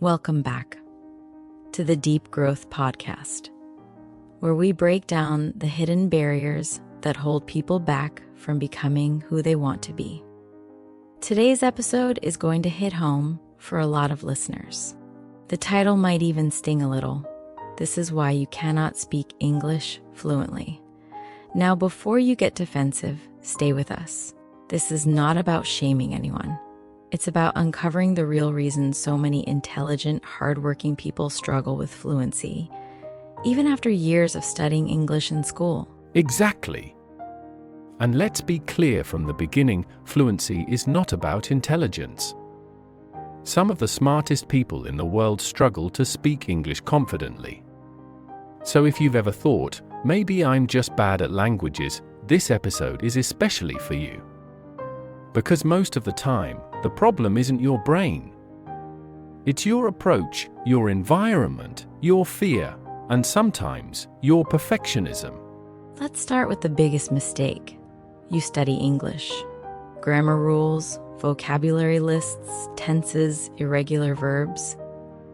Welcome back to the Deep Growth Podcast, where we break down the hidden barriers that hold people back from becoming who they want to be. Today's episode is going to hit home for a lot of listeners. The title might even sting a little. This is why you cannot speak English fluently. Now, before you get defensive, stay with us. This is not about shaming anyone. It's about uncovering the real reasons so many intelligent, hardworking people struggle with fluency, even after years of studying English in school. Exactly. And let's be clear from the beginning, fluency is not about intelligence. Some of the smartest people in the world struggle to speak English confidently. So if you've ever thought, maybe I'm just bad at languages, this episode is especially for you. Because most of the time, the problem isn't your brain. It's your approach, your environment, your fear, and sometimes your perfectionism. Let's start with the biggest mistake. You study English. Grammar rules, vocabulary lists, tenses, irregular verbs.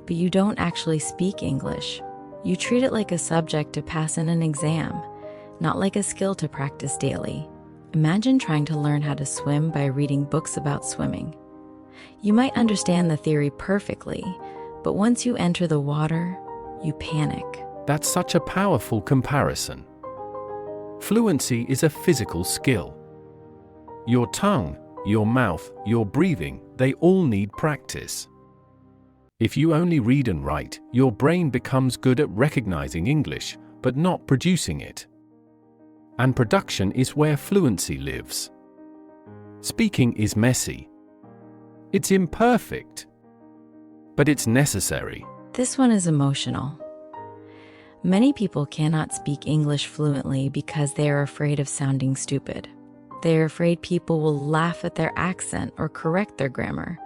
But you don't actually speak English. You treat it like a subject to pass in an exam, not like a skill to practice daily. Imagine trying to learn how to swim by reading books about swimming. You might understand the theory perfectly, but once you enter the water, you panic. That's such a powerful comparison. Fluency is a physical skill. Your tongue, your mouth, your breathing, they all need practice. If you only read and write, your brain becomes good at recognizing English, but not producing it. And production is where fluency lives. Speaking is messy. It's imperfect. But it's necessary. This one is emotional. Many people cannot speak English fluently because they are afraid of sounding stupid. They are afraid people will laugh at their accent or correct their grammar.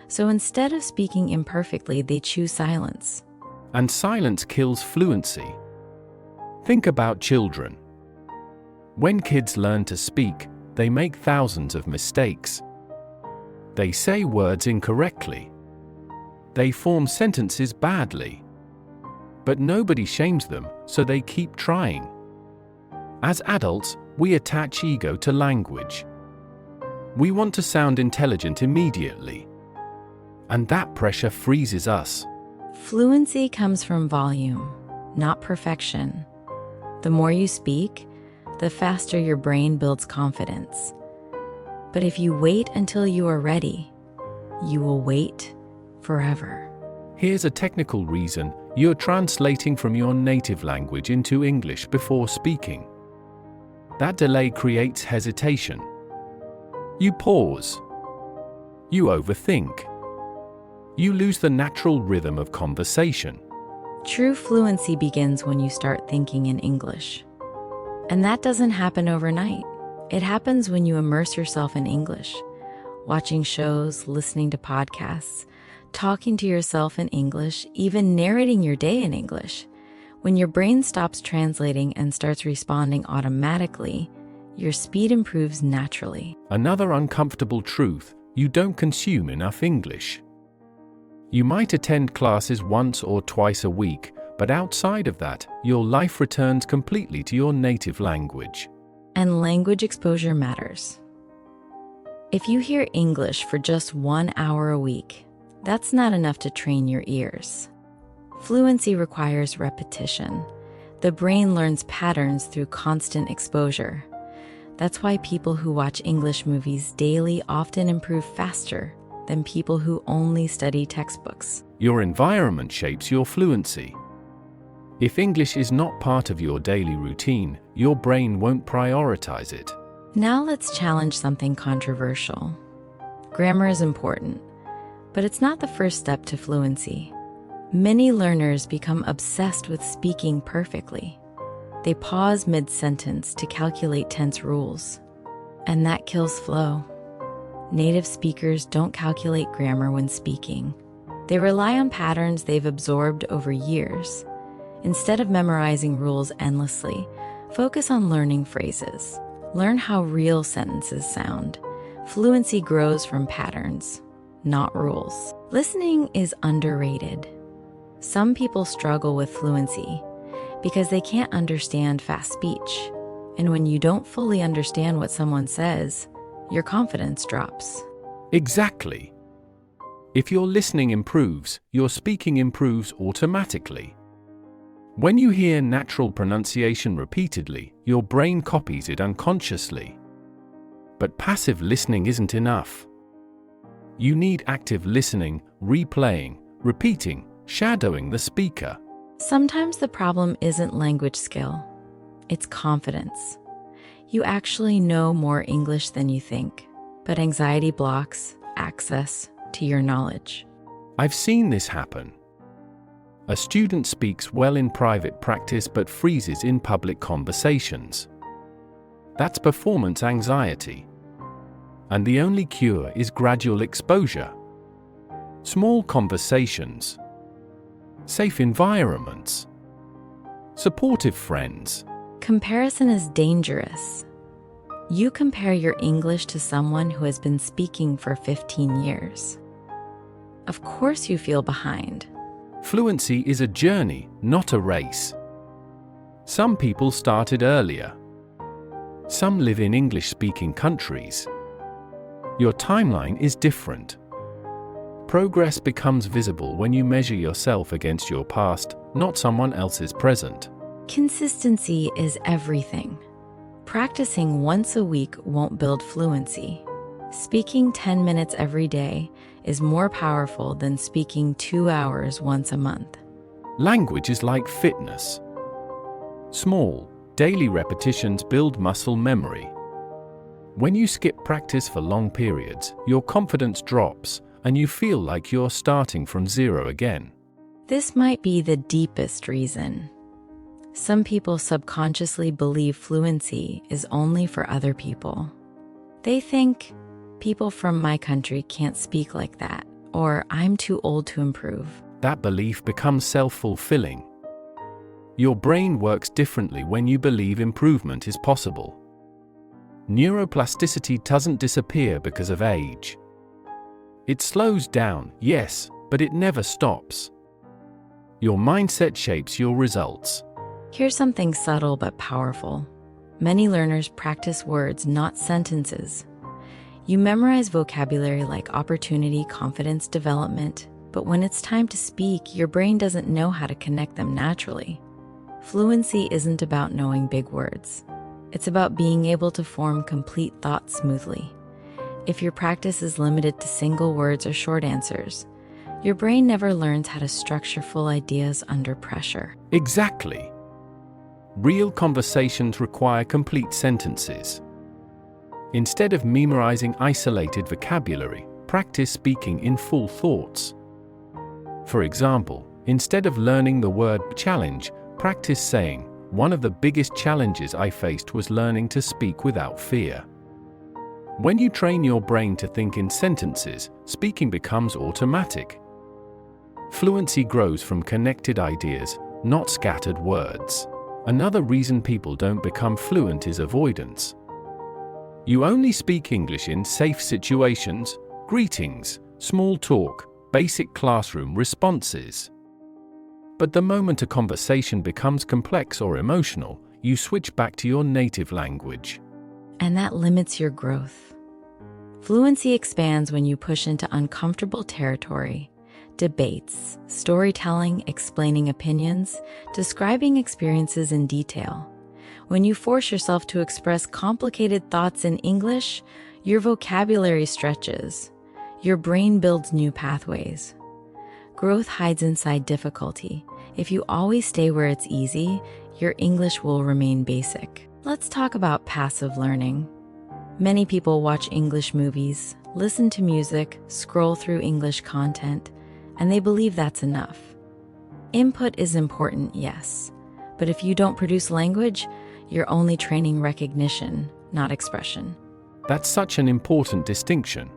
So instead of speaking imperfectly, they choose silence. And silence kills fluency. Think about children. When kids learn to speak, they make thousands of mistakes. They say words incorrectly. They form sentences badly. But nobody shames them, so they keep trying. As adults, we attach ego to language. We want to sound intelligent immediately. And that pressure freezes us. Fluency comes from volume, not perfection. The more you speak, the faster your brain builds confidence. But if you wait until you are ready, you will wait forever. Here's a technical reason: you're translating from your native language into English before speaking. That delay creates hesitation. You pause. You overthink. You lose the natural rhythm of conversation. True fluency begins when you start thinking in English. And that doesn't happen overnight. It happens when you immerse yourself in English, watching shows, listening to podcasts, talking to yourself in English, even narrating your day in English. When your brain stops translating and starts responding automatically, your speed improves naturally. Another uncomfortable truth: you don't consume enough English. You might attend classes once or twice a week, but outside of that, your life returns completely to your native language. And language exposure matters. If you hear English for just 1 hour a week, that's not enough to train your ears. Fluency requires repetition. The brain learns patterns through constant exposure. That's why people who watch English movies daily often improve faster than people who only study textbooks. Your environment shapes your fluency. If English is not part of your daily routine, your brain won't prioritize it. Now let's challenge something controversial. Grammar is important, but it's not the first step to fluency. Many learners become obsessed with speaking perfectly. They pause mid-sentence to calculate tense rules, and that kills flow. Native speakers don't calculate grammar when speaking. They rely on patterns they've absorbed over years. Instead of memorizing rules endlessly, focus on learning phrases. Learn how real sentences sound. Fluency grows from patterns. not rules. Listening is underrated. Some people struggle with fluency because they can't understand fast speech. And when you don't fully understand what someone says, your confidence drops. Exactly. If your listening improves, your speaking improves automatically. When you hear natural pronunciation repeatedly, your brain copies it unconsciously. But passive listening isn't enough. You need active listening, replaying, repeating, shadowing the speaker. Sometimes the problem isn't language skill, it's confidence. You actually know more English than you think, but anxiety blocks access to your knowledge. I've seen this happen. A student speaks well in private practice but freezes in public conversations. That's performance anxiety. And the only cure is gradual exposure. Small conversations. Safe environments. Supportive friends. Comparison is dangerous. You compare your English to someone who has been speaking for 15 years. Of course you feel behind. Fluency is a journey, not a race. Some people started earlier. Some live in English-speaking countries. Your timeline is different. Progress becomes visible when you measure yourself against your past, not someone else's present. Consistency is everything. Practicing once a week won't build fluency. Speaking 10 minutes every day is more powerful than speaking 2 hours once a month. Language is like fitness. Small, daily repetitions build muscle memory. When you skip practice for long periods, your confidence drops, and you feel like you're starting from zero again. This might be the deepest reason. Some people subconsciously believe fluency is only for other people. They think, people from my country can't speak like that, or I'm too old to improve. That belief becomes self-fulfilling. Your brain works differently when you believe improvement is possible. Neuroplasticity doesn't disappear because of age. It slows down, yes, but it never stops. Your mindset shapes your results. Here's something subtle but powerful. Many learners practice words, not sentences. You memorize vocabulary like opportunity, confidence, development, but when it's time to speak, your brain doesn't know how to connect them naturally. Fluency isn't about knowing big words. It's about being able to form complete thoughts smoothly. If your practice is limited to single words or short answers, your brain never learns how to structure full ideas under pressure. Exactly. Real conversations require complete sentences. Instead of memorizing isolated vocabulary, practice speaking in full thoughts. For example, instead of learning the word challenge, practice saying, "One of the biggest challenges I faced was learning to speak without fear." When you train your brain to think in sentences, speaking becomes automatic. Fluency grows from connected ideas, not scattered words. Another reason people don't become fluent is avoidance. You only speak English in safe situations, greetings, small talk, basic classroom responses. But the moment a conversation becomes complex or emotional, you switch back to your native language. And that limits your growth. Fluency expands when you push into uncomfortable territory. Debates, storytelling, explaining opinions, describing experiences in detail. When you force yourself to express complicated thoughts in English, your vocabulary stretches. Your brain builds new pathways. Growth hides inside difficulty. If you always stay where it's easy, your English will remain basic. Let's talk about passive learning. Many people watch English movies, listen to music, scroll through English content, and they believe that's enough. Input is important, yes, but if you don't produce language, you're only training recognition, not expression. That's such an important distinction.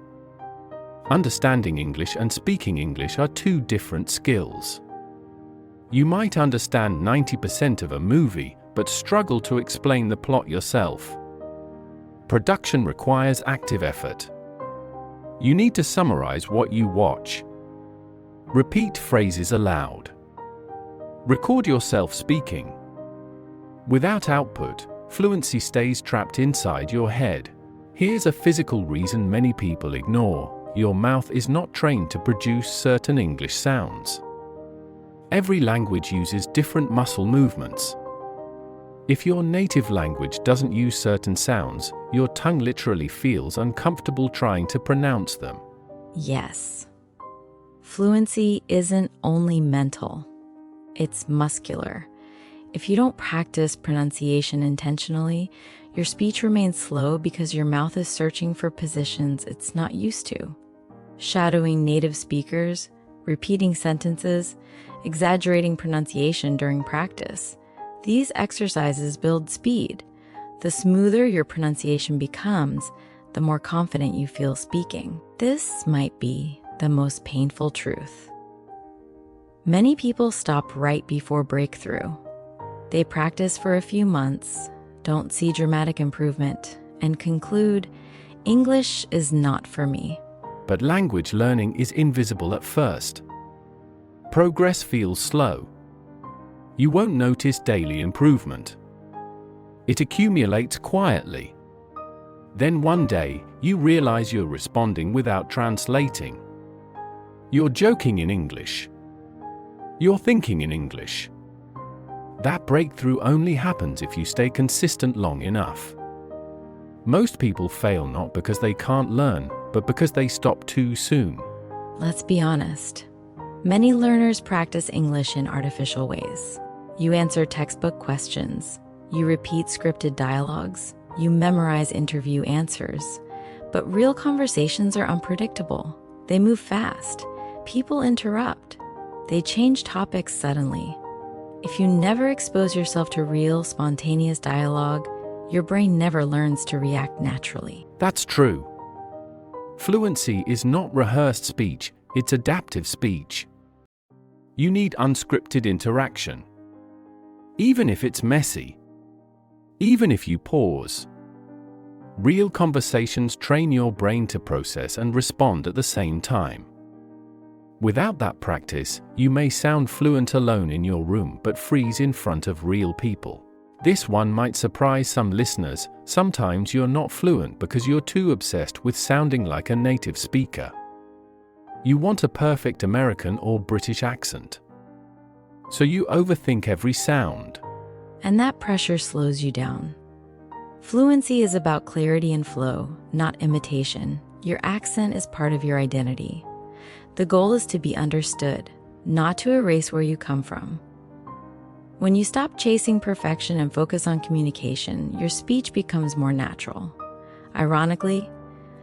Understanding English and speaking English are two different skills. You might understand 90% of a movie, but struggle to explain the plot yourself. Production requires active effort. You need to summarize what you watch. Repeat phrases aloud. Record yourself speaking. Without output, fluency stays trapped inside your head. Here's a physical reason many people ignore. Your mouth is not trained to produce certain English sounds. Every language uses different muscle movements. If your native language doesn't use certain sounds, your tongue literally feels uncomfortable trying to pronounce them. Yes. Fluency isn't only mental, it's muscular. If you don't practice pronunciation intentionally, your speech remains slow because your mouth is searching for positions it's not used to. Shadowing native speakers, repeating sentences, exaggerating pronunciation during practice. These exercises build speed. The smoother your pronunciation becomes, the more confident you feel speaking. This might be the most painful truth. Many people stop right before breakthrough. They practice for a few months, don't see dramatic improvement, and conclude, English is not for me. But language learning is invisible at first. Progress feels slow. You won't notice daily improvement. It accumulates quietly. Then one day, you realize you're responding without translating. You're joking in English. You're thinking in English. That breakthrough only happens if you stay consistent long enough. Most people fail not because they can't learn, but because they stop too soon. Let's be honest. Many learners practice English in artificial ways. You answer textbook questions, you repeat scripted dialogues, you memorize interview answers. But real conversations are unpredictable. They move fast. People interrupt. They change topics suddenly. If you never expose yourself to real, spontaneous dialogue, your brain never learns to react naturally. That's true. Fluency is not rehearsed speech, it's adaptive speech. You need unscripted interaction. Even if it's messy. Even if you pause. Real conversations train your brain to process and respond at the same time. Without that practice, you may sound fluent alone in your room but freeze in front of real people. This one might surprise some listeners. Sometimes you're not fluent because you're too obsessed with sounding like a native speaker. You want a perfect American or British accent. So you overthink every sound. And that pressure slows you down. Fluency is about clarity and flow, not imitation. Your accent is part of your identity. The goal is to be understood, not to erase where you come from. When you stop chasing perfection and focus on communication, your speech becomes more natural. Ironically,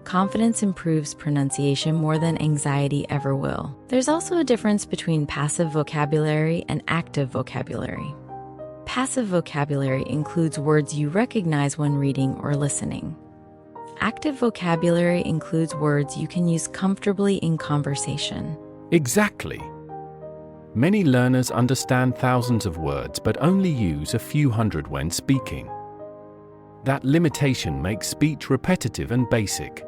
confidence improves pronunciation more than anxiety ever will. There's also a difference between passive vocabulary and active vocabulary. Passive vocabulary includes words you recognize when reading or listening. Active vocabulary includes words you can use comfortably in conversation. Exactly. Many learners understand thousands of words but only use a few hundred when speaking. That limitation makes speech repetitive and basic.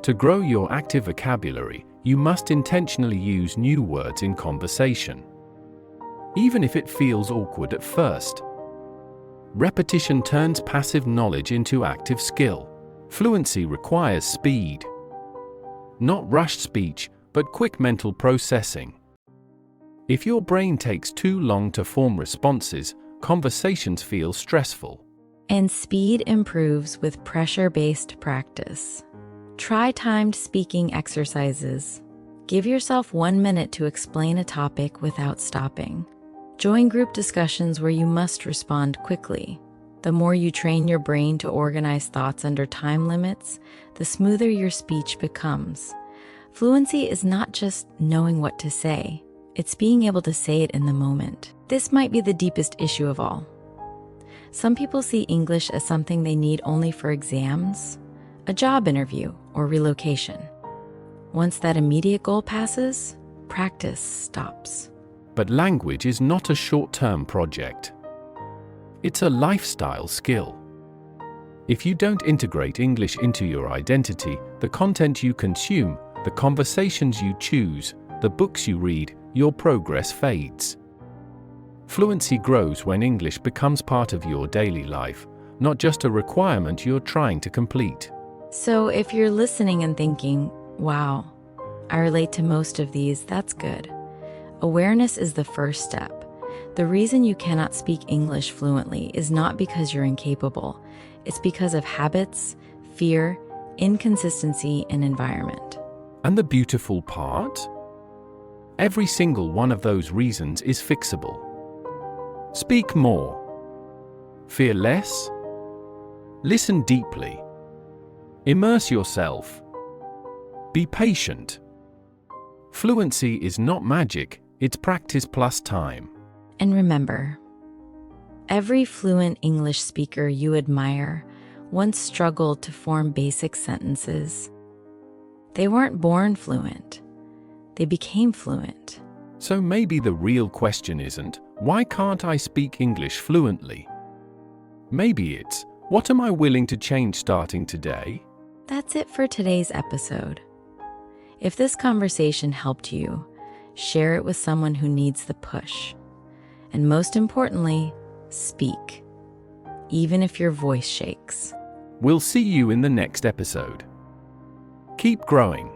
To grow your active vocabulary, you must intentionally use new words in conversation. Even if it feels awkward at first. Repetition turns passive knowledge into active skill. Fluency requires speed. Not rushed speech, but quick mental processing. If your brain takes too long to form responses, conversations feel stressful. And speed improves with pressure-based practice. Try timed speaking exercises. Give yourself 1 minute to explain a topic without stopping. Join group discussions where you must respond quickly. The more you train your brain to organize thoughts under time limits, the smoother your speech becomes. Fluency is not just knowing what to say, it's being able to say it in the moment. This might be the deepest issue of all. Some people see English as something they need only for exams, a job interview, or relocation. Once that immediate goal passes, practice stops. But language is not a short-term project. It's a lifestyle skill. If you don't integrate English into your identity, the content you consume, the conversations you choose, the books you read, your progress fades. Fluency grows when English becomes part of your daily life, not just a requirement you're trying to complete. So if you're listening and thinking, wow, I relate to most of these, that's good. Awareness is the first step. The reason you cannot speak English fluently is not because you're incapable. It's because of habits, fear, inconsistency, and environment. And the beautiful part? Every single one of those reasons is fixable. Speak more. Fear less. Listen deeply. Immerse yourself. Be patient. Fluency is not magic, it's practice plus time. And remember, every fluent English speaker you admire once struggled to form basic sentences. They weren't born fluent. They became fluent. So maybe the real question isn't, why can't I speak English fluently? Maybe it's, what am I willing to change starting today? That's it for today's episode. If this conversation helped you, share it with someone who needs the push. And most importantly, speak, even if your voice shakes. We'll see you in the next episode. Keep growing.